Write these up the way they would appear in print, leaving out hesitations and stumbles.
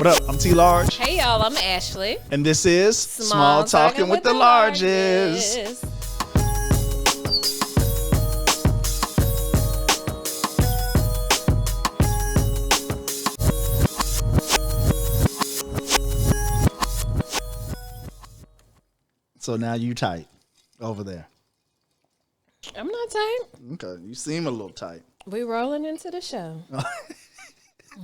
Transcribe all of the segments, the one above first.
What up? I'm T Large. Hey y'all, I'm Ashley. And this is Small Talking with the Larges. So now you tight over there. I'm not tight. Okay, you seem a little tight. We rolling into the show.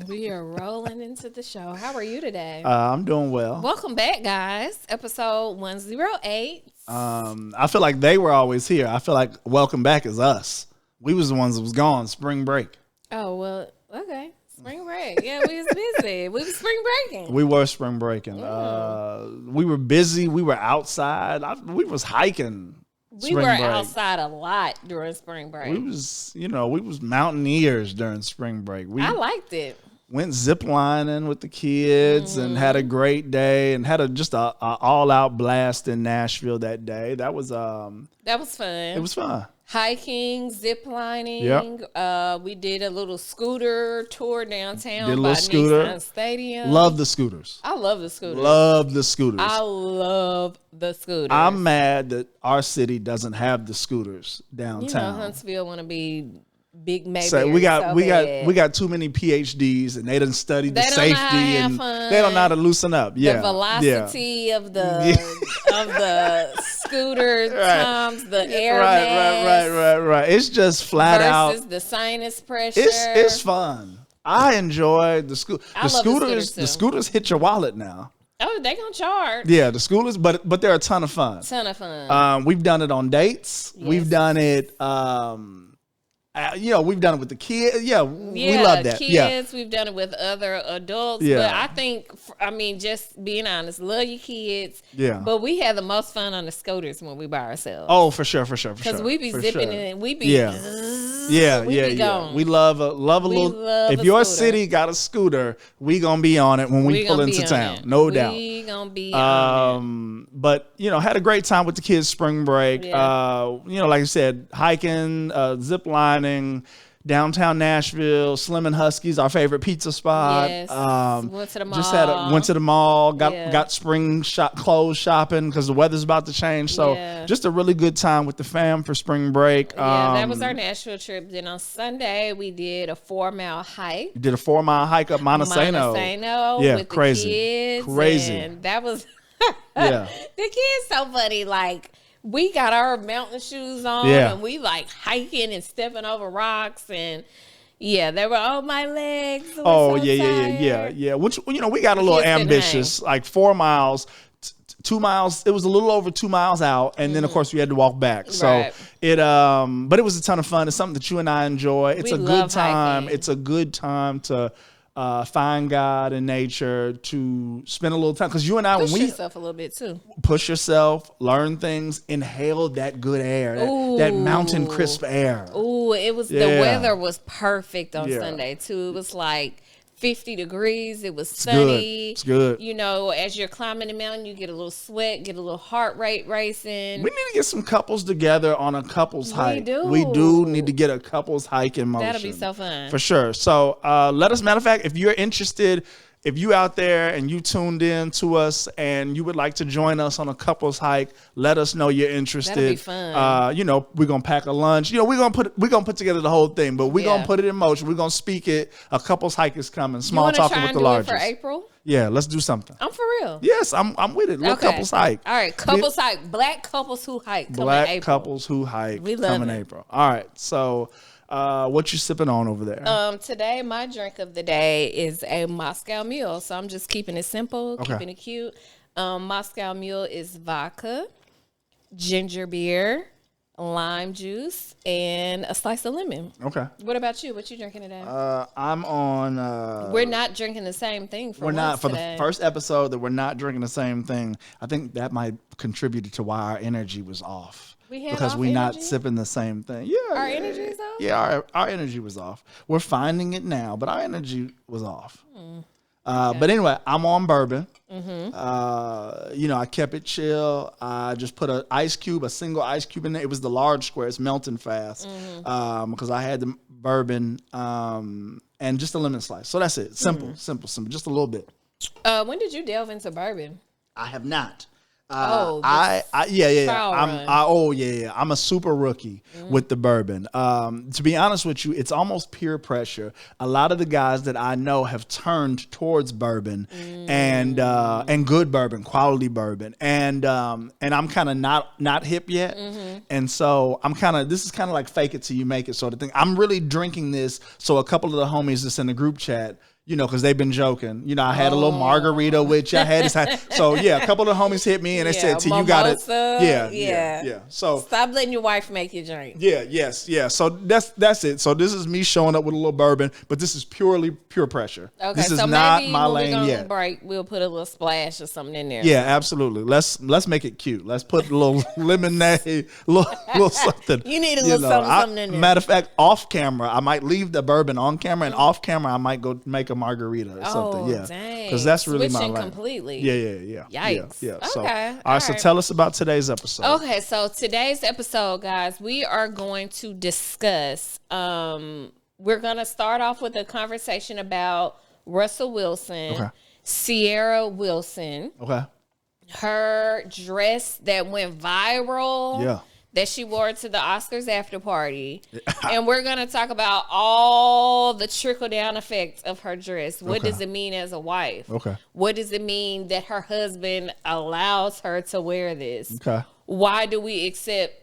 We are rolling into the show. How are you today? I'm doing well. Welcome back, guys. Episode 108. I feel like they were always here. I feel like welcome back is us. We was the ones that was gone spring break. Oh, well, okay. Spring break. Yeah, we was busy. We was spring breaking. We were spring breaking. We were busy. We were outside. We was hiking. We were outside a lot during spring break. We was mountaineers during spring break. I liked it. Went ziplining with the kids and had a great day and had just a all out blast in Nashville that day. That was fun. It was fun. Hiking, ziplining. Yep. We did a little scooter tour downtown. Did a little scooter. Nissan Stadium. Love the scooters. I love the scooters. Love the scooters. I love the scooters. I'm mad that our city doesn't have the scooters downtown. You know, Huntsville want to be big maybe. So we got too many PhDs and they done studied the safety and they don't know how to loosen up. Yeah, the velocity of the scooter times the air right. It's just flat out versus the sinus pressure. It's fun. I enjoy the scooter. The scooters hit your wallet now. Oh, they gonna charge. Yeah, the scooters, but they're a ton of fun. We've done it on dates. Yes. We've done it. We've done it with the kids. Yeah, we love that. Kids, we've done it with other adults. Yeah. But I think, just being honest, love your kids. Yeah. But we had the most fun on the scooters when we by ourselves. Oh, for sure. Because we be zipping and we be. Yeah. We love a little. If your city got a scooter, we gonna be on it when we pull into town. No doubt. We gonna be on it. But had a great time with the kids spring break. Yeah. Like I said, hiking, zip lining. Downtown Nashville, Slim and Husky's, our favorite pizza spot. Yes. Went to the mall. Went to the mall. Got spring clothes shopping because the weather's about to change. So just a really good time with the fam for spring break. That was our Nashville trip. Then on Sunday we did a 4-mile hike. You did a 4-mile hike up Montesano. Yeah, with crazy, the kids, crazy. And that was the kids so funny. Like, we got our mountain shoes on and we like hiking and stepping over rocks and they were on my legs. Yeah. Which we got a little ambitious, like 4 miles, 2 miles. It was a little over 2 miles out, and then of course we had to walk back. So but it was a ton of fun. It's something that you and I enjoy. It's a good time. Hiking. It's a good time to find God in nature, to spend a little time, because you and I push yourself a little bit too. Push yourself, learn things, inhale that good air, that mountain crisp air. Ooh, it was the weather was perfect on Sunday too. It was like 50 degrees. It was sunny. It's good. As you're climbing the mountain, you get a little sweat, get a little heart rate racing. We need to get some couples together on a couples hike. We do need to get a couples hike in motion. That'll be so fun. For sure. So let us, matter of fact, if you're interested, if you out there and you tuned in to us and you would like to join us on a couples hike, let us know you're interested. That'll be fun. We're gonna pack a lunch. We're gonna put together the whole thing, but we're gonna put it in motion. We're gonna speak it. A couples hike is coming. Small Talking with the Larges. For April? Yeah, let's do something. I'm for real. Yes, I'm with it. Little couples hike. All right, couples hike. Black couples who hike. Black couples who hike. We love coming April. All right, so. What you sipping on over there? Today my drink of the day is a Moscow Mule. So I'm just keeping it simple, keeping it cute. Moscow Mule is vodka, ginger beer, lime juice, and a slice of lemon. Okay. What about you? What you drinking today? I'm on. We're not drinking the same thing for the first episode that we're not drinking the same thing. I think that might contribute to why our energy was off. Because we're not sipping the same thing. Yeah. Our energy is off? Yeah, our energy was off. We're finding it now, but our energy was off. But anyway, I'm on bourbon. I kept it chill. I just put a single ice cube in there. It was the large square. It's melting fast because I had the bourbon and just a lemon slice. So that's it. Simple. Just a little bit. When did you delve into bourbon? I have not. Yeah. I'm a super rookie with the bourbon. To be honest with you, it's almost peer pressure. A lot of the guys that I know have turned towards bourbon and good bourbon, quality bourbon, and I'm kind of not hip yet, and so this is kind of like fake it till you make it sort of thing. I'm really drinking this, so a couple of the homies that's in the group chat, because they've been joking. I had a little margarita with you. I had this. So yeah, a couple of the homies hit me and they said, "T, you got it." Yeah. So stop letting your wife make you drink. Yeah. So that's it. So this is me showing up with a little bourbon, but this is pure pressure. Okay, this is so not maybe my when lane we yet. Break, we'll put a little splash or something in there. Yeah, absolutely. Let's make it cute. Let's put a little lemonade, little something. You need a little something in there. Matter of fact, off camera, I might leave the bourbon on camera, and off camera, I might go make a margarita or something. Yeah, because that's really my lane. lane. Completely. Yeah. Yikes. Yeah. Okay. So, all right. So tell us about today's episode. Okay. So today's episode, guys, we are going to discuss. We're gonna start off with a conversation about Russell Wilson, Ciara Wilson. Okay. Her dress that went viral. Yeah. That she wore to the Oscars after party. And we're going to talk about all the trickle-down effects of her dress. What does it mean as a wife? Okay. What does it mean that her husband allows her to wear this? Okay. Why do we accept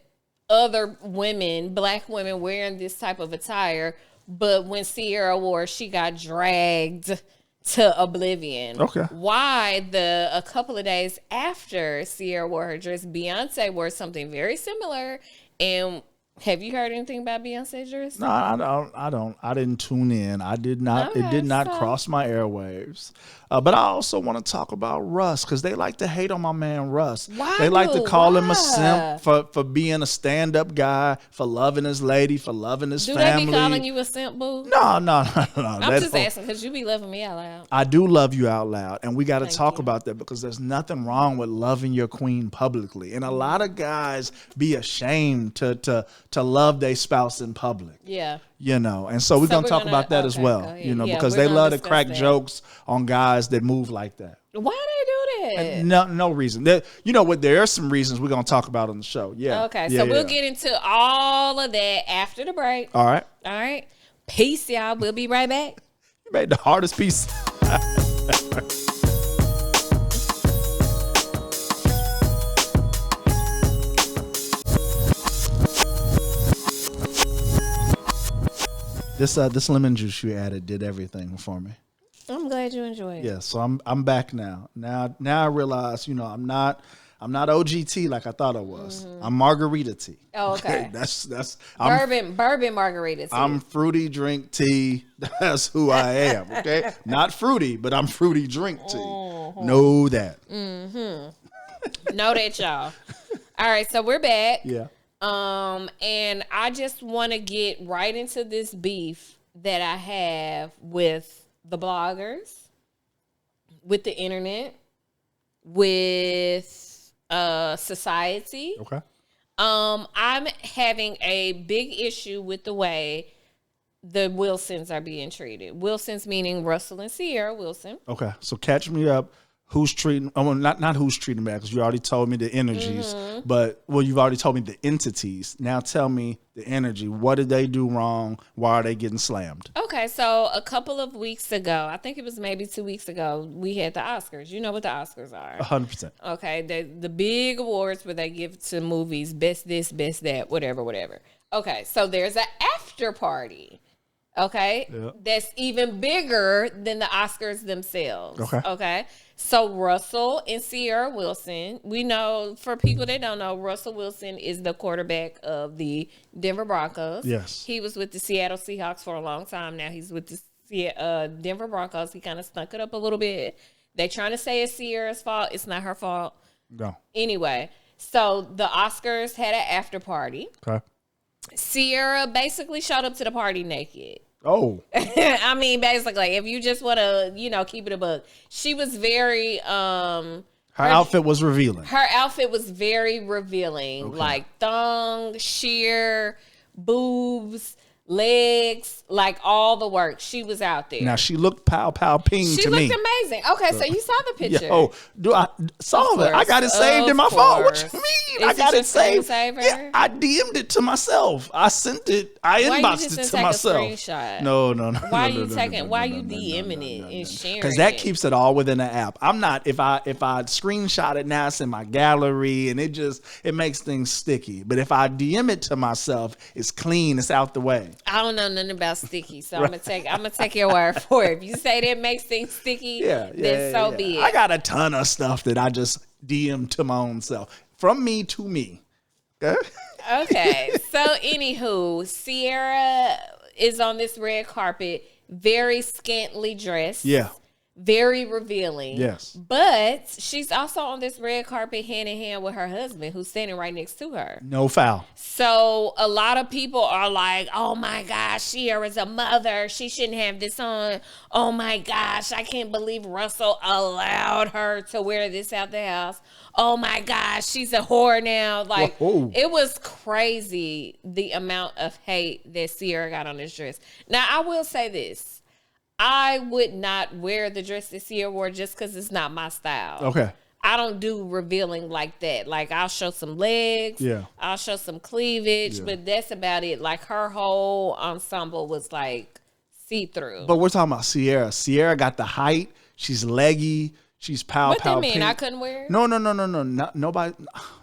other women, black women, wearing this type of attire, but when Ciara wore, she got dragged to oblivion? Okay. Why a couple of days after Ciara wore her dress, Beyonce wore something very similar. And have you heard anything about Beyonce's dress? No, I don't. I didn't tune in. I did not. Okay, it did not cross my airwaves. But I also want to talk about Russ, because they like to hate on my man Russ. They like to call him a simp for being a stand-up guy, for loving his lady, for loving his family. Do they be calling you a simp, boo? No. I'm just asking because you be loving me out loud. I do love you out loud, and we got to talk about that, because there's nothing wrong with loving your queen publicly. And a lot of guys be ashamed to love their spouse in public. Yeah. And so we're going to talk about that as well, because they love to crack jokes on guys that move like that. Why do they do that? No reason. There are some reasons we're going to talk about on the show. Yeah. Okay, so we'll get into all of that after the break. All right. Peace, y'all. We'll be right back. You made the hardest piece. This lemon juice you added did everything for me. I'm glad you enjoyed it. Yeah, so I'm back now. Now I realize, I'm not OGT like I thought I was. Mm-hmm. I'm margarita tea. Oh, okay. that's bourbon margarita tea. I'm fruity drink tea. That's who I am. Okay, not fruity, but I'm fruity drink tea. Mm-hmm. Know that. Mm-hmm. Know that, y'all. All right, so we're back. Yeah. And I just want to get right into this beef that I have with the bloggers, with the internet, with society. Okay. I'm having a big issue with the way the Wilsons are being treated. Wilsons meaning Russell and Ciara Wilson. Okay, so catch me up. Who's treating? Oh, not who's treating bad, because you already told me the energies. Mm-hmm. But you've already told me the entities. Now tell me the energy. What did they do wrong? Why are they getting slammed? Okay, so a couple of weeks ago, I think it was maybe 2 weeks ago, we had the Oscars. You know what the Oscars are? 100%. Okay, the big awards where they give to movies, best this, best that, whatever. Okay, so there's an after party. Okay, That's even bigger than the Oscars themselves. Okay. So Russell and Ciara Wilson, we know, for people that don't know, Russell Wilson is the quarterback of the Denver Broncos. Yes. He was with the Seattle Seahawks for a long time. Now he's with the Denver Broncos. He kind of stunk it up a little bit. They're trying to say it's Ciara's fault. It's not her fault. No. Anyway, so the Oscars had an after party. Okay. Ciara basically showed up to the party naked. Oh. I mean, basically, if you just want to, keep it a buck. She was very, her outfit was revealing. Her outfit was very revealing. Okay. Like thong, sheer, boobs, legs, like all the work. She was out there. Now she looked pow ping to me. She looked amazing. Okay, so you saw the picture. Oh, I saw that? I got it saved in my phone. What you mean? I got it saved. Yeah, I DM'd it to myself. I sent it. I inboxed it to myself. No. Why you taking? Why you DMing it and sharing? Because that keeps it all within the app. I'm not. If I screenshot it now, it's in my gallery, and it makes things sticky. But if I DM it to myself, it's clean. It's out the way. I don't know nothing about sticky, so I'm gonna take your word for it. If you say that makes things sticky, then so be it. I got a ton of stuff that I just DM to my own self, from me to me. Okay. So anywho, Ciara is on this red carpet, very scantily dressed. Yeah. Very revealing. Yes. But she's also on this red carpet hand in hand with her husband, who's standing right next to her. No foul. So a lot of people are like, oh my gosh, Ciara's a mother. She shouldn't have this on. Oh my gosh, I can't believe Russell allowed her to wear this out the house. Oh my gosh, she's a whore now. Like, It was crazy the amount of hate that Ciara got on this dress. Now, I will say this. I would not wear the dress that Ciara wore just because it's not my style. Okay. I don't do revealing like that. Like, I'll show some legs. Yeah. I'll show some cleavage. Yeah. But that's about it. Like, her whole ensemble was, like, see-through. But we're talking about Ciara. Ciara got the height. She's leggy. She's pow. What do you mean? Pink. I couldn't wear it? No. Nobody.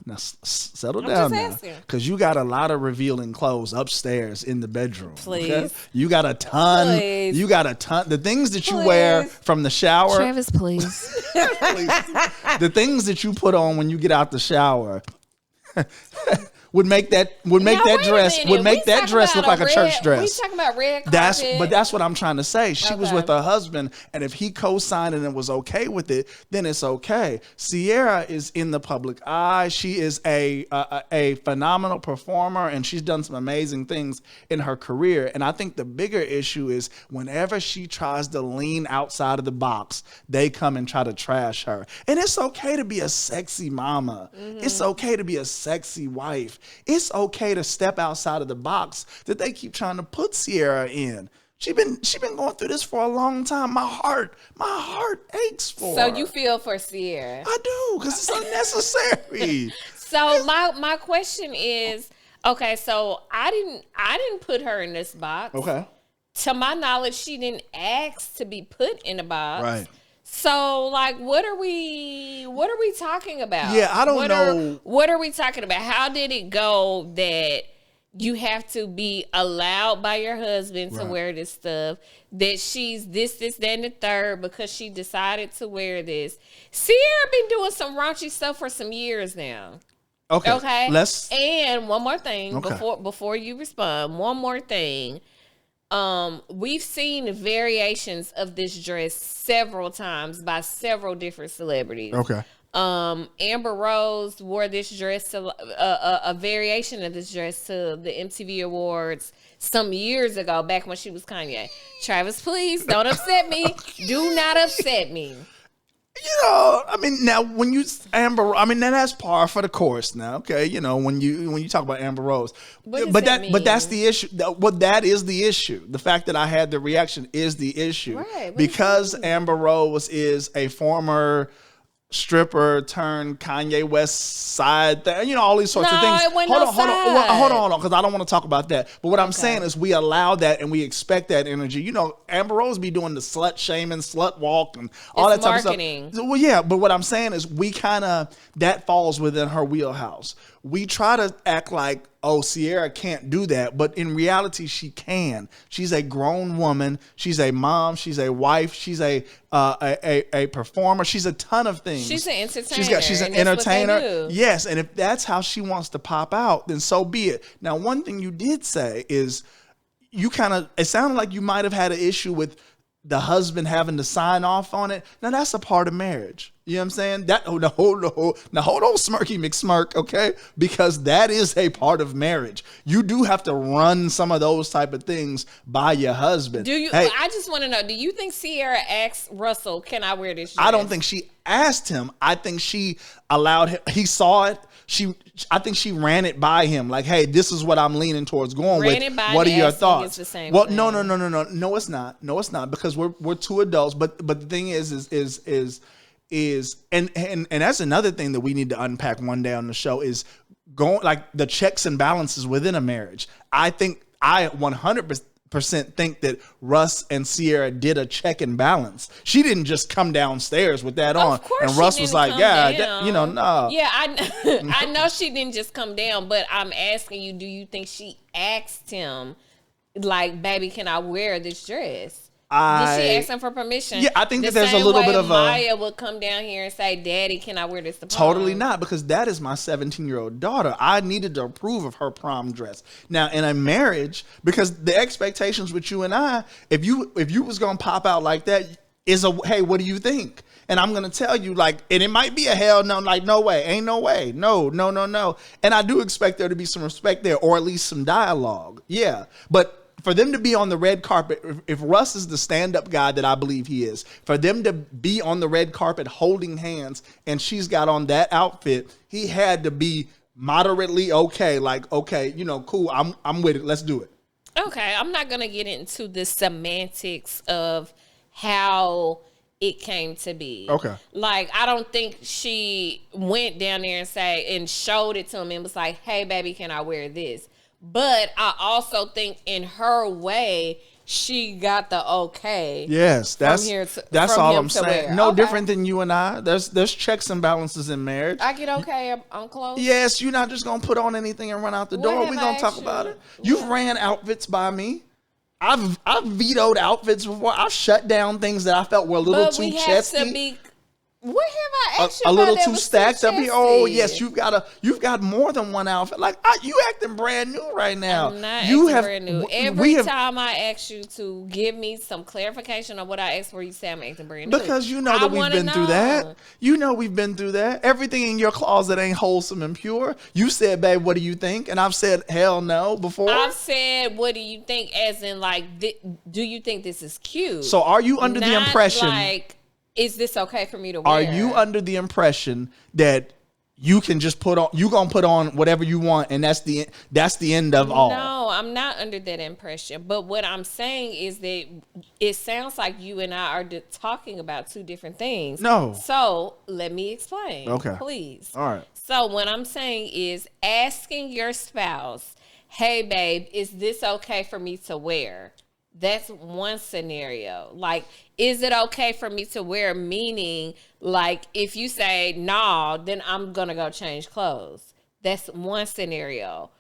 Now settle down now, because you got a lot of revealing clothes upstairs in the bedroom. Please, okay? You got a ton. Please. You got a ton. The things that you wear from the shower, Travis, please. Please. The things that you put on when you get out the shower. would make that dress look like a church dress. We talking about red carpet. That's what I'm trying to say. She was with her husband, and if he co-signed and was okay with it, then it's okay. Ciara is in the public eye. She is a phenomenal performer, and she's done some amazing things in her career. And I think the bigger issue is whenever she tries to lean outside of the box, they come and try to trash her. And it's okay to be a sexy mama. Mm-hmm. It's okay to be a sexy wife. It's okay to step outside of the box that they keep trying to put Ciara in. She been going through this for a long time. My heart aches for her. So you feel for Ciara? I do, because it's unnecessary. So my question is, okay, so I didn't put her in this box. Okay. To my knowledge, she didn't ask to be put in a box. Right. So, like, what are we talking about? Yeah, I don't know. What are we talking about? How did it go that you have to be allowed by your husband to wear this stuff? That she's this, that, and the third because she decided to wear this. Ciara been doing some raunchy stuff for some years now. Okay. And one more thing before you respond. One more thing. We've seen variations of this dress several times by several different celebrities. Okay. Amber Rose wore this dress to a variation of this dress to the MTV Awards some years ago, back when she was Kanye. Travis, please don't upset me. Do not upset me. You know, I mean, now when you Amber, I mean, that's par for the course. Now, okay, you know, when you talk about Amber Rose, but that's the issue. That is the issue. The fact that I had the reaction is the issue, right? Because Amber Rose is a former stripper turned Kanye West side thing, you know, all these sorts of things. Hold on, because I don't want to talk about that. But what I'm saying is we allow that and we expect that energy. You know, Amber Rose be doing the slut shaming, slut walk, and all that type of stuff. Well, yeah, but what I'm saying is that falls within her wheelhouse. We try to act like, oh, Ciara can't do that. But in reality, she can. She's a grown woman. She's a mom. She's a wife. She's a performer. She's a ton of things. She's an entertainer. She's an entertainer. Yes. And if that's how she wants to pop out, then so be it. Now, one thing you did say is it sounded like you might have had an issue with the husband having to sign off on it. Now, that's a part of marriage. You know what I'm saying? Now hold on, Smirky McSmirk, okay? Because that is a part of marriage. You do have to run some of those type of things by your husband. I just want to know, do you think Ciara asked Russell, can I wear this dress? I don't think she asked him. I think she allowed him. He saw it. I think she ran it by him, like, "Hey, this is what I'm leaning towards going ran with. It by what are your thoughts?" It's the same well, thing. No, it's not. No, it's not, because we're two adults. But the thing is and that's another thing that we need to unpack one day on the show is going like the checks and balances within a marriage. I think I 100% think that Russ and Ciara did a check and balance. She didn't just come downstairs with that on, and Russ was like, "Yeah, no." Yeah, I know she didn't just come down, but I'm asking you, do you think she asked him, like, "Baby, can I wear this dress"? Did she ask him for permission? Yeah, I think that there's a little bit of Maya would come down here and say, "Daddy, can I wear this to prom?" Totally not, because that is my 17-year-old daughter. I needed to approve of her prom dress. Now, in a marriage, because the expectations with you and I, if you was gonna pop out like that, is hey, what do you think? And I'm gonna tell you, like, and it might be a hell no, like, no way, ain't no way, no. And I do expect there to be some respect there, or at least some dialogue. Yeah, but for them to be on the red carpet, if Russ is the stand-up guy that I believe he is, for them to be on the red carpet holding hands and she's got on that outfit, he had to be moderately okay. Like, okay, cool, I'm with it. Let's do it. Okay, I'm not going to get into the semantics of how it came to be. Okay. Like, I don't think she went down there and showed it to him and was like, "Hey, baby, can I wear this?" But I also think in her way, she got the okay. Yes, that's all I'm saying. No different than you and I. There's checks and balances in marriage. I get okay, I'm close. Yes, you're not just gonna put on anything and run out the door. We're gonna talk about it. You've ran outfits by me. I've vetoed outfits before. I've shut down things that I felt were a little too chesty. What have I asked you a about little that too was stacked up chesty? here? Oh yes, you've got more than one outfit. Like you acting brand new right now. I'm not acting brand new. Every time I ask you to give me some clarification on what I asked for, you say I'm acting brand new. Because you know that we've been through that. You know we've been through that. Everything in your closet ain't wholesome and pure. You said, "Babe, what do you think?" And I've said, "Hell no," before. I've said, "What do you think?" As in, like, do you think this is cute? So are you under the impression? Like, is this okay for me to wear? Are you under the impression that you can just you gonna put on whatever you want and that's the end of all? No, I'm not under that impression. But what I'm saying is that it sounds like you and I are talking about two different things. No. So let me explain. Okay. Please. All right. So what I'm saying is asking your spouse, "Hey, babe, is this okay for me to wear?" That's one scenario. Like, is it okay for me to wear? Meaning, like, if you say, "No," then I'm going to go change clothes. That's one scenario.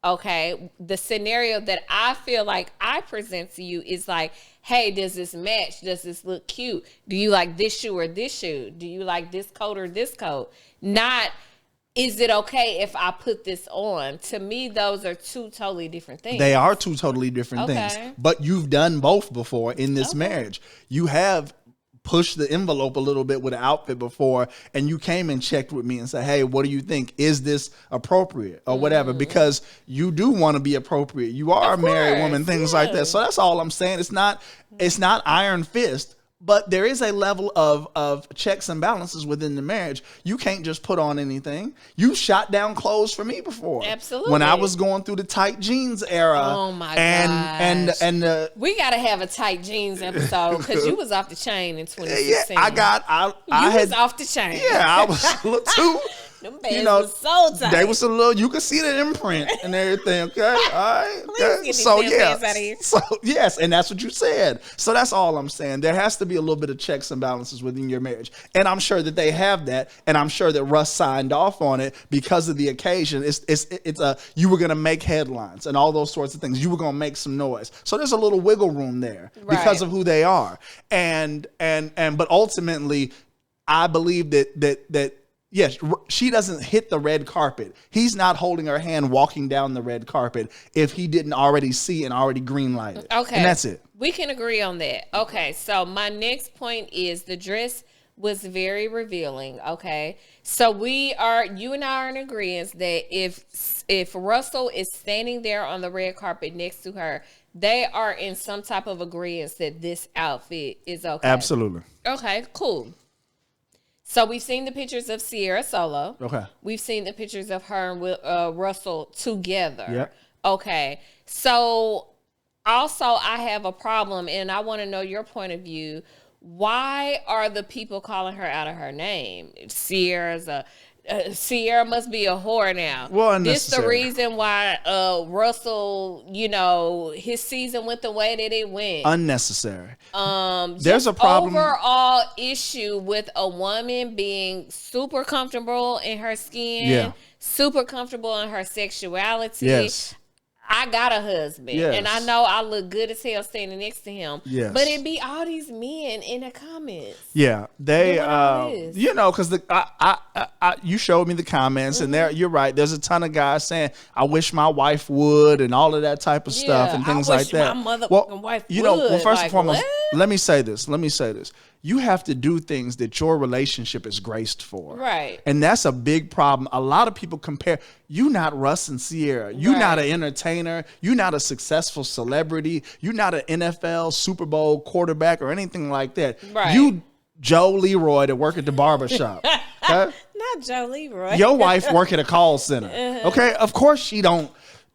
Okay. The scenario that I feel like I present to you is like, "Hey, does this match? Does this look cute? Do you like this shoe or this shoe? Do you like this coat or this coat?" Not, "Is it okay if I put this on?" To me, those are two totally different things. They are two totally different things. But you've done both before in this marriage. You have pushed the envelope a little bit with an outfit before, and you came and checked with me and said, "Hey, what do you think? Is this appropriate?" Or whatever, because you do want to be appropriate. You are a married woman, things like that. So that's all I'm saying. It's not iron fist. But there is a level of checks and balances within the marriage. You can't just put on anything. You shot down clothes for me before. Absolutely. When I was going through the tight jeans era. Oh my gosh. And we gotta have a tight jeans episode because you was off the chain in 2016. Yeah, I was off the chain. Yeah, I was a little too. Them bands was so tight. They was a little. You could see the imprint and everything. Okay, all right. Please get these bands out of here. So yes, and that's what you said. So that's all I'm saying. There has to be a little bit of checks and balances within your marriage, and I'm sure that they have that, and I'm sure that Russ signed off on it because of the occasion. You were gonna make headlines and all those sorts of things. You were gonna make some noise. So there's a little wiggle room there because of who they are, but ultimately, I believe that. Yes, she doesn't hit the red carpet. He's not holding her hand walking down the red carpet if he didn't already see and already green light it. Okay. And that's it. We can agree on that. Okay, so my next point is the dress was very revealing. Okay, so you and I are in agreement that if Russell is standing there on the red carpet next to her, they are in some type of agreement that this outfit is okay. Absolutely. Okay, cool. So we've seen the pictures of Ciara solo. Okay. We've seen the pictures of her and Russell together. Yep. Okay. So also I have a problem, and I want to know your point of view. Why are the people calling her out of her name? Ciara must be a whore now. Well, this the reason why Russell, his season went the way that it went. Unnecessary. There's a problem. Overall issue with a woman being super comfortable in her skin, super comfortable in her sexuality. Yes. I got a husband, and I know I look good as hell standing next to him. Yes. But it be all these men in the comments. Yeah, they, because you showed me the comments, and you're right. There's a ton of guys saying, "I wish my wife would," and all of that type of stuff and things like that. My motherfucking wife would. Well, first and foremost, what? let me say this. You have to do things that your relationship is graced for. Right. And that's a big problem. A lot of people compare, you not Russ and Ciara. You not an entertainer. You not a successful celebrity. You not an NFL Super Bowl quarterback or anything like that. Right. You Joe Leroy that work at the barbershop. Okay? Not Joe Leroy. Your wife work at a call center. Okay? Of course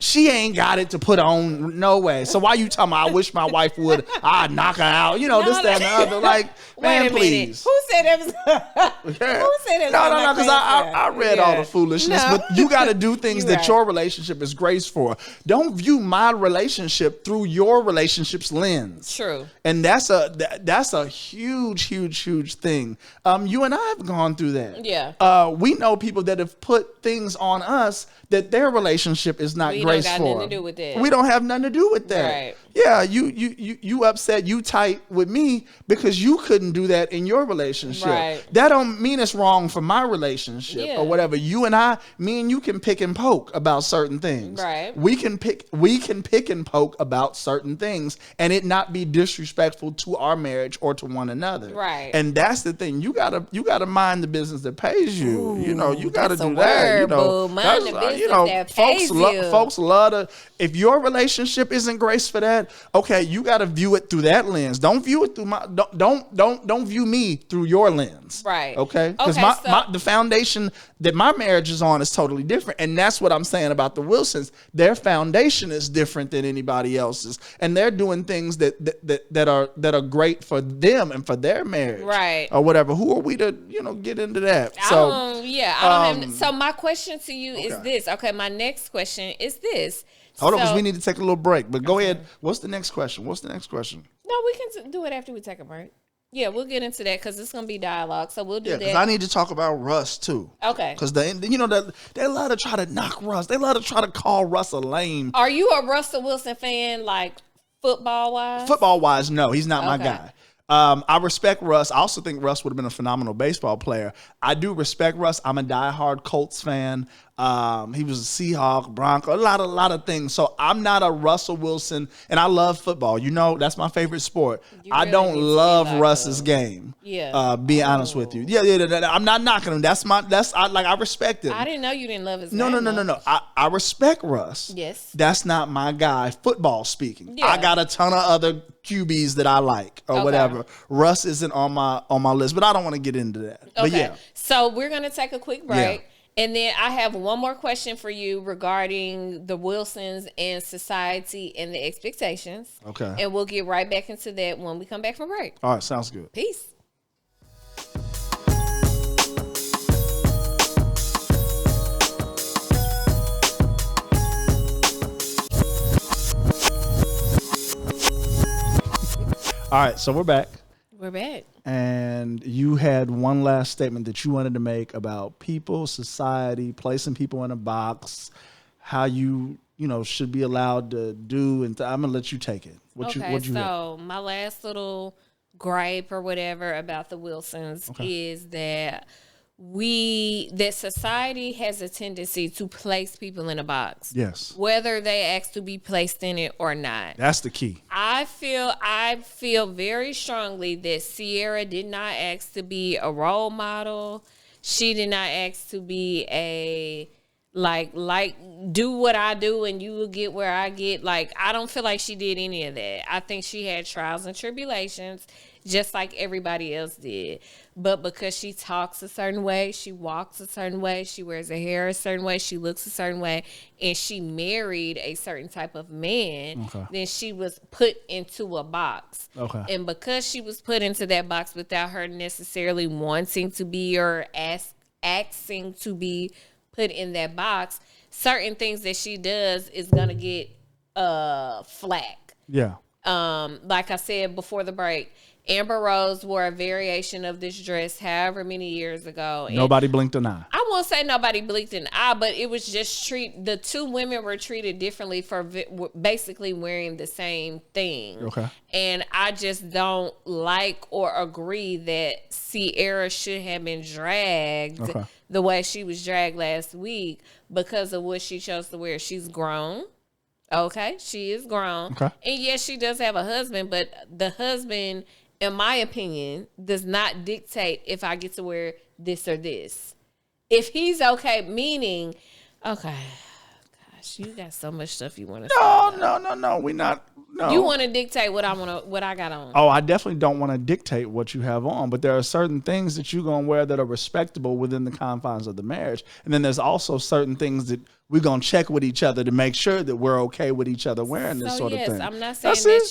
she ain't got it to put on, no way. So why you talking about, I wish my wife would, I'd knock her out, this, that, and the other. Like, man, please. Who said that was? Who said that? No, because I read all the foolishness. No. But you got to do things that your relationship is graced for. Don't view my relationship through your relationship's lens. True. And that's a huge, huge, huge thing. You and I have gone through that. Yeah. We know people that have put things on us that their relationship is not graceful. We don't got nothing to do with that. We don't have nothing to do with that. Right. Yeah, you upset, you tight with me because you couldn't do that in your relationship. Right. That don't mean it's wrong for my relationship or whatever. You and I, me and you can pick and poke about certain things. Right. We can pick and poke about certain things and it not be disrespectful to our marriage or to one another. Right. And that's the thing. You gotta mind the business that pays you. Ooh, you gotta do that. Boo. Mind the business that pays you. Folks love to. If your relationship isn't graced for that, okay, you got to view it through that lens. Don't view it through my. Don't view me through your lens. Right. Okay. Because the foundation that my marriage is on is totally different, and that's what I'm saying about the Wilsons. Their foundation is different than anybody else's, and they're doing things that are great for them and for their marriage. Right. Or whatever. Who are we to get into that? I don't have. So my question to you is this. Okay. My next question is this. Hold on, because we need to take a little break. But go ahead. What's the next question? No, we can do it after we take a break. Yeah, we'll get into that because it's going to be dialogue. So we'll do that. Because I need to talk about Russ, too. Okay. Because they love to try to knock Russ. They love to try to call Russ a lame. Are you a Russell Wilson fan, like football-wise? Football-wise, no. He's not my guy. I respect Russ. I also think Russ would have been a phenomenal baseball player. I do respect Russ. I'm a diehard Colts fan. He was a Seahawk, Bronco, a lot of things. So I'm not a Russell Wilson, and I love football. That's my favorite sport. I don't love Russ's game. Yeah. Be honest with you. Yeah. I'm not knocking him. I respect him. I didn't know you didn't love his game. No. I respect Russ. Yes. That's not my guy, football speaking. Yeah. I got a ton of other QBs that I like or whatever. Russ isn't on my list, but I don't want to get into that. Okay. But yeah. So we're going to take a quick break. Yeah. And then I have one more question for you regarding the Wilsons and society and the expectations. Okay. And we'll get right back into that when we come back from break. All right. Sounds good. Peace. All right. So we're back. We're back. And you had one last statement that you wanted to make about people, society, placing people in a box, how you should be allowed to do. And I'm going to let you take it. So my last little gripe or whatever about the Wilsons is that society has a tendency to place people in a box. Yes. Whether they ask to be placed in it or not. That's the key. I feel very strongly that Ciara did not ask to be a role model. She did not ask to be a Like do what I do and you will get where I get. Like, I don't feel like she did any of that. I think she had trials and tribulations just like everybody else did. But because she talks a certain way, she walks a certain way, she wears her hair a certain way, she looks a certain way, and she married a certain type of man, then she was put into a box. And because she was put into that box without her necessarily wanting to be or asking to be put in that box, certain things that she does is gonna get flack. Yeah. Like I said before the break, Amber Rose wore a variation of this dress however many years ago. And nobody blinked an eye. I won't say nobody blinked an eye, but it was just the two women were treated differently for basically wearing the same thing. And I just don't like or agree that Ciara should have been dragged the way she was dragged last week because of what she chose to wear. She's grown. Okay, she is grown. And yes, she does have a husband, but the husband, in my opinion, does not dictate if I get to wear this or this. If he's okay, meaning, okay, gosh, you got so much stuff you want to say. No. We not. No. You want to dictate what I got on. Oh, I definitely don't want to dictate what you have on, but there are certain things that you're going to wear that are respectable within the confines of the marriage. And then there's also certain things that we're going to check with each other to make sure that we're okay with each other wearing this sort of thing. I'm not saying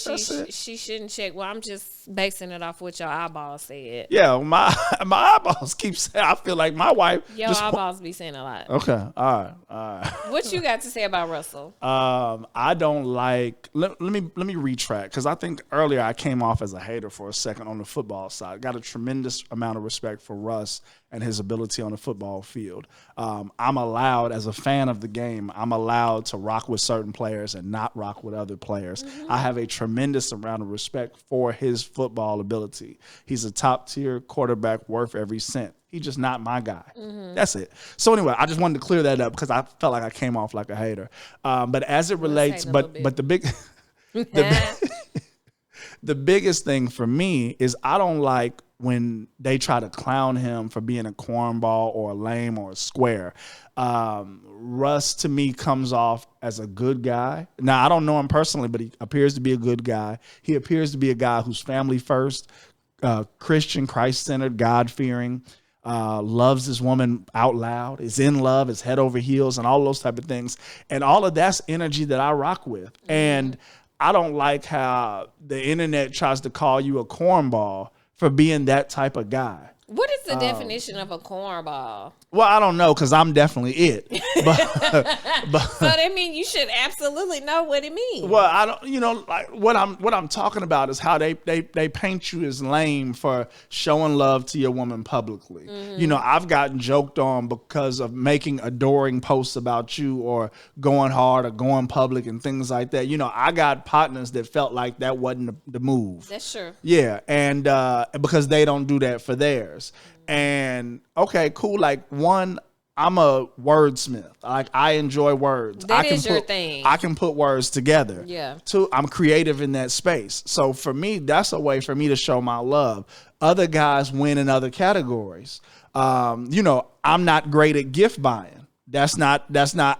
she shouldn't check. Well, I'm just basing it off what your eyeballs said. Yeah, my eyeballs keep saying, I feel like my wife. Your eyeballs be saying a lot. Okay, all right. What you got to say about Russell? I don't like, let me retract, because I think earlier I came off as a hater for a second on the football side. Got a tremendous amount of respect for Russ and his ability on the football field. I'm allowed, as a fan of the game, I'm allowed to rock with certain players and not rock with other players. I have a tremendous amount of respect for his football ability. He's a top-tier quarterback worth every cent. He's just not my guy. That's it. So anyway, I just wanted to clear that up because I felt like I came off like a hater. But as it relates, but the big... The biggest thing for me is I don't like when they try to clown him for being a cornball or a lame or a square. Russ, to me, comes off as a good guy. Now, I don't know him personally, but he appears to be a good guy. He appears to be a guy who's family first, Christian, Christ-centered, God-fearing, loves his woman out loud, is in love, is head over heels, and all those type of things. And all of that's energy that I rock with. And I don't like how the internet tries to call you a cornball for being that type of guy. What is the definition of a cornball? Well, I don't know because I'm definitely it. But so that means you should absolutely know what it means. Well, I don't. Like what I'm talking about is how they paint you as lame for showing love to your woman publicly. I've gotten joked on because of making adoring posts about you or going hard or going public and things like that. I got partners that felt like that wasn't the move. That's true. Yeah, and because they don't do that for theirs. And okay, cool. Like one, I'm a wordsmith. Like I enjoy words. That is your thing. I can put words together. Yeah. Two, I'm creative in that space. So for me, that's a way for me to show my love. Other guys win in other categories. I'm not great at gift buying. That's not,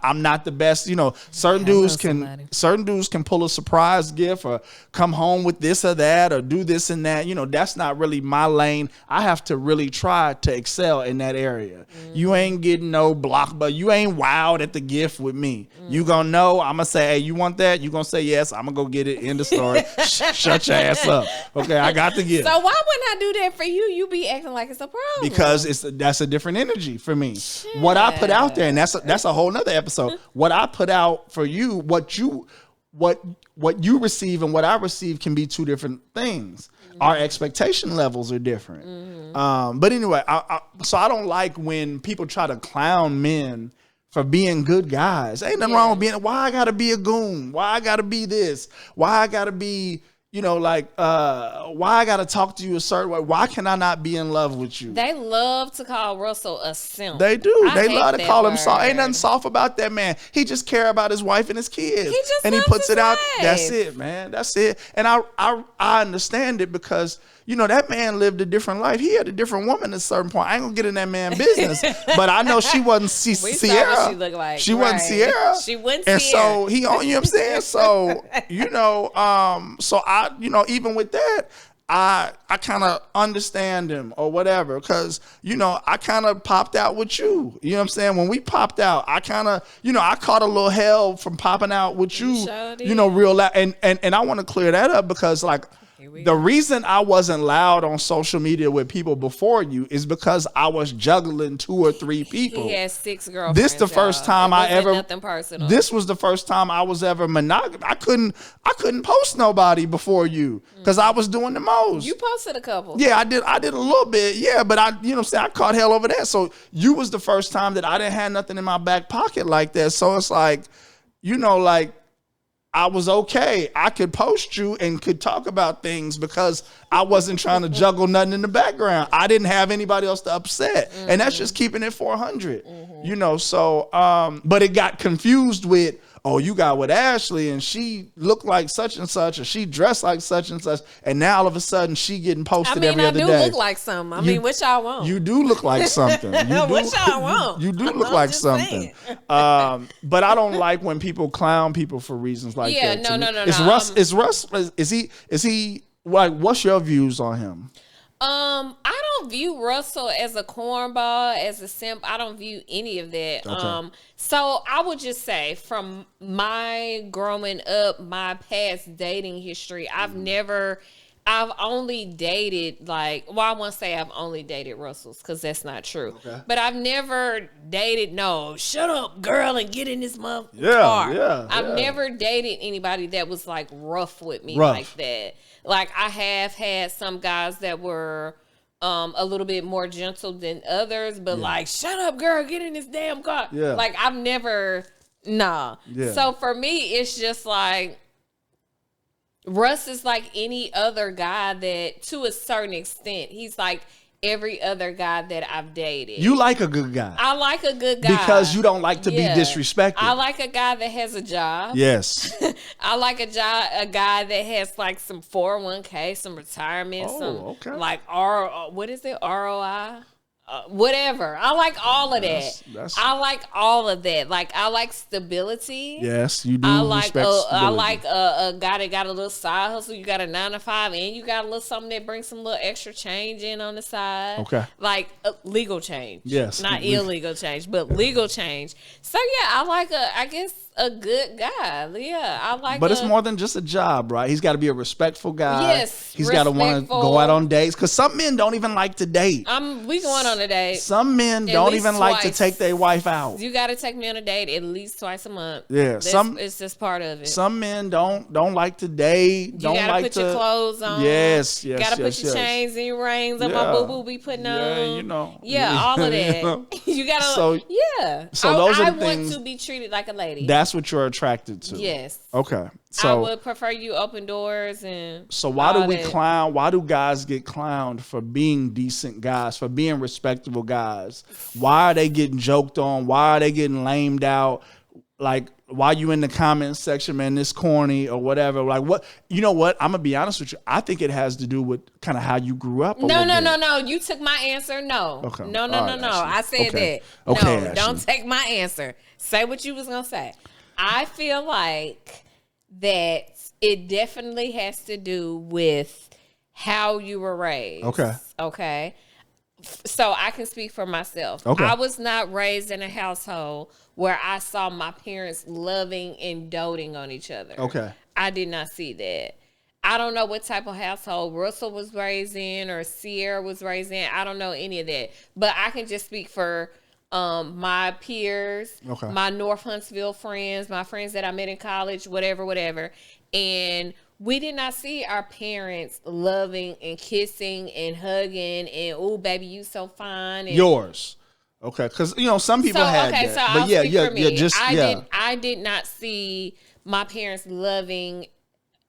I'm not the best, certain dudes can pull a surprise gift or come home with this or that or do this and that. That's not really my lane. I have to really try to excel in that area. You ain't getting no block, but you ain't wowed at the gift with me. You gonna know, I'm gonna say, hey, you want that? You gonna say yes, I'm gonna go get it, end the story. Shut your ass up. Okay, I got the gift. So why wouldn't I do that for you? You be acting like it's a problem. Because that's a different energy for me. Shit. What I put out there, and that's a whole nother episode. What I put out for you, what you receive and what I receive can be two different things. Our expectation levels are different. But anyway, so I don't like when people try to clown men for being good guys. Ain't nothing wrong with being, why I gotta be a goon? Why I gotta be this? Why I gotta be, why I got to talk to you a certain way? Why can I not be in love with you? They love to call Russell a simp. They do. They love to call him soft. Ain't nothing soft about that man. He just care about his wife and his kids. He puts it out. That's it, man. That's it. And I understand it because, that man lived a different life. He had a different woman at a certain point. I ain't gonna get in that man's business, but I know she wasn't Ciara. She looked like. She wasn't Ciara. She wasn't and Ciara. so you know what I'm saying? So, so I, even with that, I kind of understand him or whatever, because, I kind of popped out with you. You know what I'm saying? When we popped out, I kind of, I caught a little hell from popping out with you, real loud. And I want to clear that up, because like, the reason I wasn't loud on social media with people before you is because I was juggling 2 or 3 people. He had 6 girlfriends. This the first time I ever. Nothing personal. This was the first time I was ever monogamous. I couldn't post nobody before you because I was doing the most. You posted a couple. Yeah, I did a little bit. Yeah, but I caught hell over that. So you was the first time that I didn't have nothing in my back pocket like that. So it's like, I was okay. I could post you and could talk about things because I wasn't trying to juggle nothing in the background. I didn't have anybody else to upset. And that's just keeping it 400, so, but it got confused with, oh, you got with Ashley and she looked like such and such, or she dressed like such and such. And now all of a sudden she getting posted every other day. I do look like something. What y'all want? You do look like something. What y'all want? You do look like something. But I don't like when people clown people for reasons like that. Yeah, no. Is Russ, is he like, what's your views on him? I don't view Russell as a cornball, as a simp. I don't view any of that. Okay. So I would just say, from my growing up, my past dating history, I've only dated I won't say I've only dated Russells, because that's not true. Okay. But I've never dated, shut up, girl, and get in this car. Yeah. I've never dated anybody that was like rough with me like that. Like, I have had some guys that were a little bit more gentle than others, but like, shut up, girl, get in this damn car. Yeah. Like, I've never, nah. Yeah. So for me, it's just like, Russ is like any other guy that, to a certain extent, he's like every other guy that I've dated. You like a good guy. I like a good guy. Because you don't like to be disrespected. I like a guy that has a job. Yes. I like a guy that has like some 401k, some retirement, like what is it? ROI? Whatever. I like all of that. I like all of that. Like, I like stability. Yes, you do. I like a guy that got a little side hustle. You got a 9 to 5, and you got a little something that brings some little extra change in on the side. Okay. Like legal change. Yes. Not illegal change, but legal change. So yeah, I like a good guy. Yeah, I like. But it's more than just a job, right? He's got to be a respectful guy. Yes, he's got to want to go out on dates, because some men don't even like to date. We going on a date. Some men don't even like to take their wife out. You got to take me on a date at least twice a month. Yeah, it's just part of it. Some men don't like to date. You gotta put your clothes on. Yes. Gotta put your chains and your rings on my boo boo be putting on. Yeah, all of that. You gotta. So those are the things. I want to be treated like a lady. That's what you're attracted to. Yes. Okay. So I would prefer you open doors and. So why do we clown? Why do guys get clowned for being decent guys, for being respectable guys? Why are they getting joked on? Why are they getting lamed out? Like, why you in the comment section, man, this corny or whatever? Like, what? You know what? I'm gonna be honest with you. I think it has to do with kind of how you grew up. No. You took my ansr. No. Okay. No. I said that. Okay, no, don't take my answer. Say what you was gonna say. I feel like that it definitely has to do with how you were raised. Okay. So I can speak for myself. Okay. I was not raised in a household where I saw my parents loving and doting on each other. Okay. I did not see that. I don't know what type of household Russell was raised in or Ciara was raised in. I don't know any of that. But I can just speak for my peers, my North Huntsville friends, my friends that I met in college, whatever. And we did not see our parents loving and kissing and hugging and, oh, baby, you so fine. And yours. Okay. Because, some people had that. So I'll speak for me. I did not see my parents loving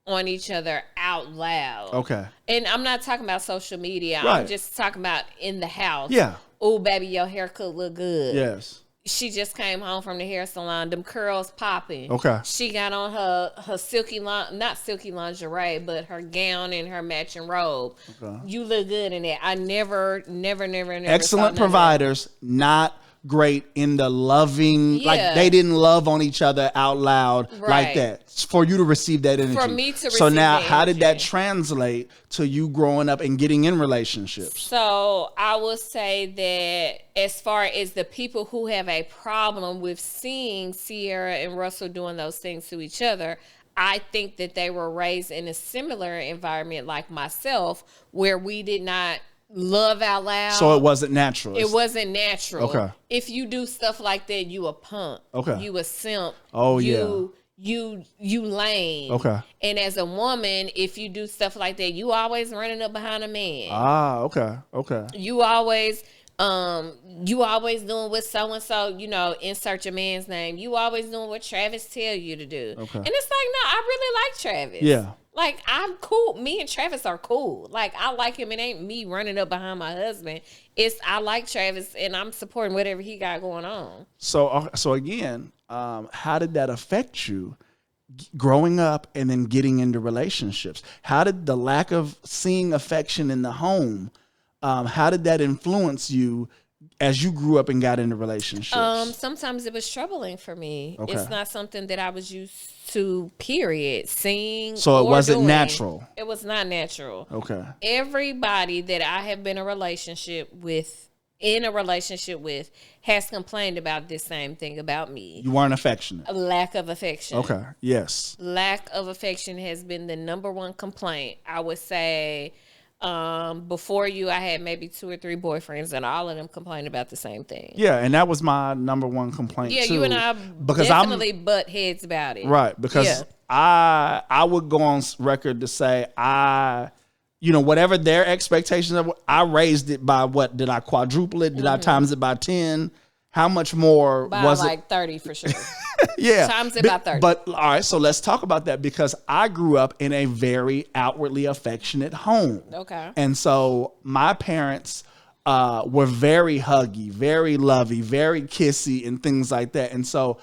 on each other out loud. Okay. And I'm not talking about social media. Right. I'm just talking about in the house. Yeah. Oh, baby, your haircut look good. Yes. She just came home from the hair salon. Them curls popping. Okay. She got on her silky, not silky lingerie, but her gown and her matching robe. Okay. You look good in it. I never. Excellent providers, not great in the loving, like they didn't love on each other out loud like that. For you to receive that energy. For me to receive So now, that how did that translate to you growing up and getting in relationships? So I will say that as far as the people who have a problem with seeing Ciara and Russell doing those things to each other, I think that they were raised in a similar environment like myself, where we did not love out loud. So it wasn't natural. It wasn't natural. Okay. If you do stuff like that, you a punk. Okay. You a simp. Oh, You lame. Okay. And as a woman, if you do stuff like that, you always running up behind a man. Okay. You always doing what so and so, insert your man's name. You always doing what Travis tell you to do. Okay. And it's like, no, I really like Travis. Yeah. Like, I'm cool. Me and Travis are cool. Like, I like him. It ain't me running up behind my husband. It's I like Travis, and I'm supporting whatever he got going on. So again, how did that affect you growing up and then getting into relationships? How did the lack of seeing affection in the home, how did that influence you as you grew up and got into relationships? Sometimes it was troubling for me. Okay. It's not something that I was used to, period. Seeing So it wasn't doing. natural. It was not natural. Okay. Everybody that I have been in a relationship with has complained about this same thing about me. You weren't affectionate. A lack of affection. Okay. Yes. Lack of affection has been the number one complaint. I would say before you, I had maybe 2 or 3 boyfriends, and all of them complained about the same thing. Yeah, and that was my number one complaint too. Yeah, you and I definitely butt heads about it. Right, because I would go on record to say whatever their expectations of, I raised it by what? Did I quadruple it? Did I times it by 10? How much more was it? Like 30 for sure. Yeah. Times it by 30. But all right, so let's talk about that, because I grew up in a very outwardly affectionate home. Okay. And so my parents were very huggy, very lovey, very kissy and things like that. And so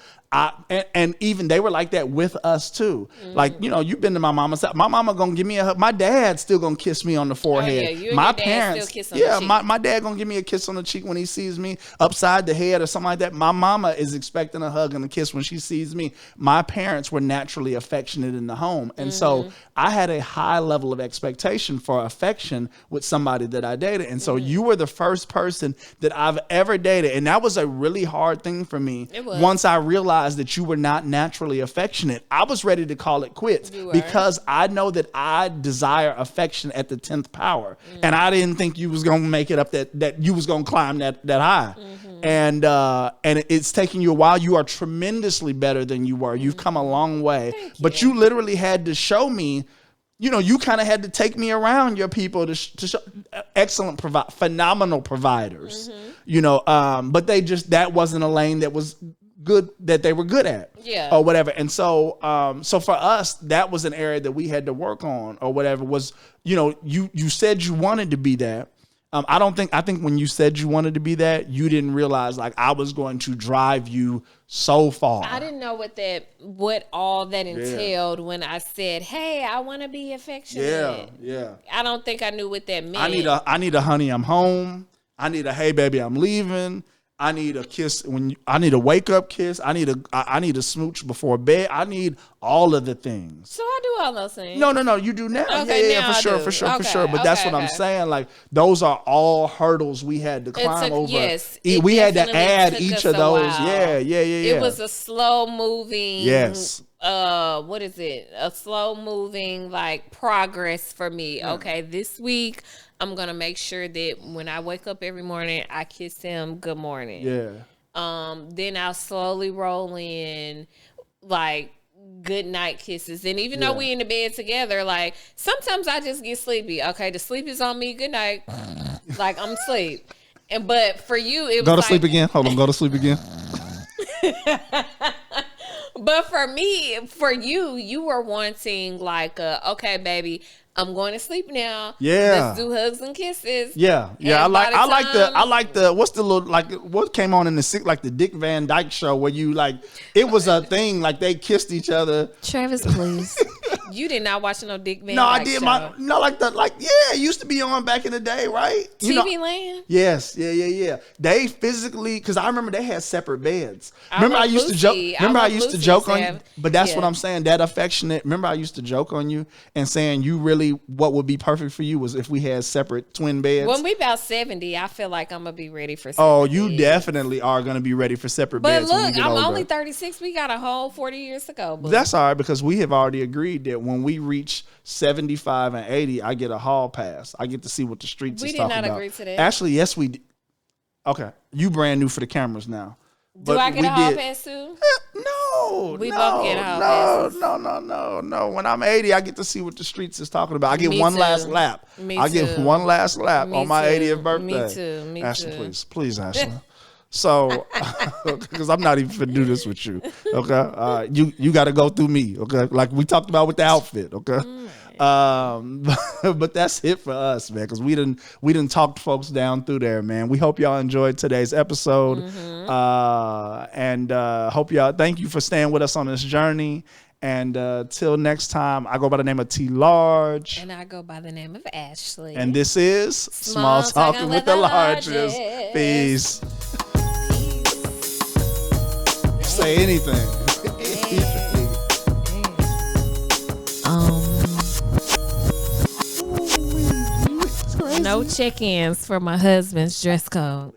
and even they were like that with us too. Mm-hmm. Like, you've been to my mama's house. My mama gonna give me a hug. My dad's still gonna kiss me on the forehead. Oh, yeah. You and my your dad parents, still kiss on the cheek. my dad gonna give me a kiss on the cheek when he sees me upside the head or something like that. My mama is expecting a hug and a kiss when she sees me. My parents were naturally affectionate in the home. And so I had a high level of expectation for affection with somebody that I dated. And so you were the first person that I've ever dated. And that was a really hard thing for me. Once I realized that you were not naturally affectionate, I was ready to call it quits, because I know that I desire affection at the 10th power. And I didn't think you was going to make it up, that you was going to climb that high. And it's taking you a while. You are tremendously better than you were. You've come a long way. But you literally had to show me, you kind of had to take me around your people to show excellent, phenomenal providers, but that wasn't a lane that was good, that they were good at, or whatever. And so for us, that was an area that we had to work on, or whatever. Was, you said you wanted to be that. I think when you said you wanted to be that, you didn't realize, like, I was going to drive you so far. I didn't know what all that entailed when I said, "Hey, I want to be affectionate." Yeah. I don't think I knew what that meant. I need a honey, I'm home. I need a hey baby, I'm leaving. I need a kiss I need a wake up kiss. I need a smooch before bed. I need all of the things. So I do all those things. No, you do now. Okay, yeah, for sure. But that's what I'm saying. Like, those are all hurdles we had to climb over. Yes, we had to add each of those. Yeah. It was a slow moving. Yes. What is it? A slow moving, like, progress for me. Yeah. Okay, this week I'm gonna make sure that when I wake up every morning, I kiss him good morning. Yeah. Then I'll slowly roll in, like, good night kisses. And even though we in the bed together, like, sometimes I just get sleepy. Okay, the sleep is on me. Good night. Like, I'm asleep. But for you, it was go to sleep again. Hold on, go to sleep again. But for me, for you were wanting, like, okay, baby, I'm going to sleep now. Yeah. Let's do hugs and kisses. Yeah. I like the what's the little, like, what came on in the like the Dick Van Dyke Show where you, like, it was a thing, like they kissed each other. Travis, please. You did not watch no Dick Van No, Dyke I did. Show. It used to be on back in the day, right? TV Land? Yes. Yeah. They physically, because I remember they had separate beds. Remember I used to joke. Remember I used to joke on you. But that's what I'm saying. That affectionate. Remember I used to joke on you and saying you really, what would be perfect for you was if we had separate twin beds. When we about 70, I feel like I'm gonna be ready for. Oh, you beds. Definitely are gonna be ready for separate beds. But look, when we get I'm older. only 36. We got a whole 40 years to go. Boo. That's all right, because we have already agreed that when we reach 75 and 80, I get a hall pass. I get to see what the streets is talking about. We did not agree to that. Actually, yes, we did. Okay, you brand new for the cameras now. Do I get a hall pass too? No. We both get a hall passes. No. When I'm 80, I get to see what the streets is talking about. I get one last lap. I get one last lap on my 80th birthday. Me Ashley, too. please, Ashley. So, because I'm not even finna do this with you, okay? You got to go through me, okay? Like we talked about with the outfit, okay? But that's it for us, man, because we didn't talk folks down through there, man. We hope y'all enjoyed today's episode, and hope y'all, thank you for staying with us on this journey. And till next time, I go by the name of T Large. And I go by the name of Ashley. And this is Small Talking with the Largest. Peace. Say anything. No check-ins for my husband's dress code.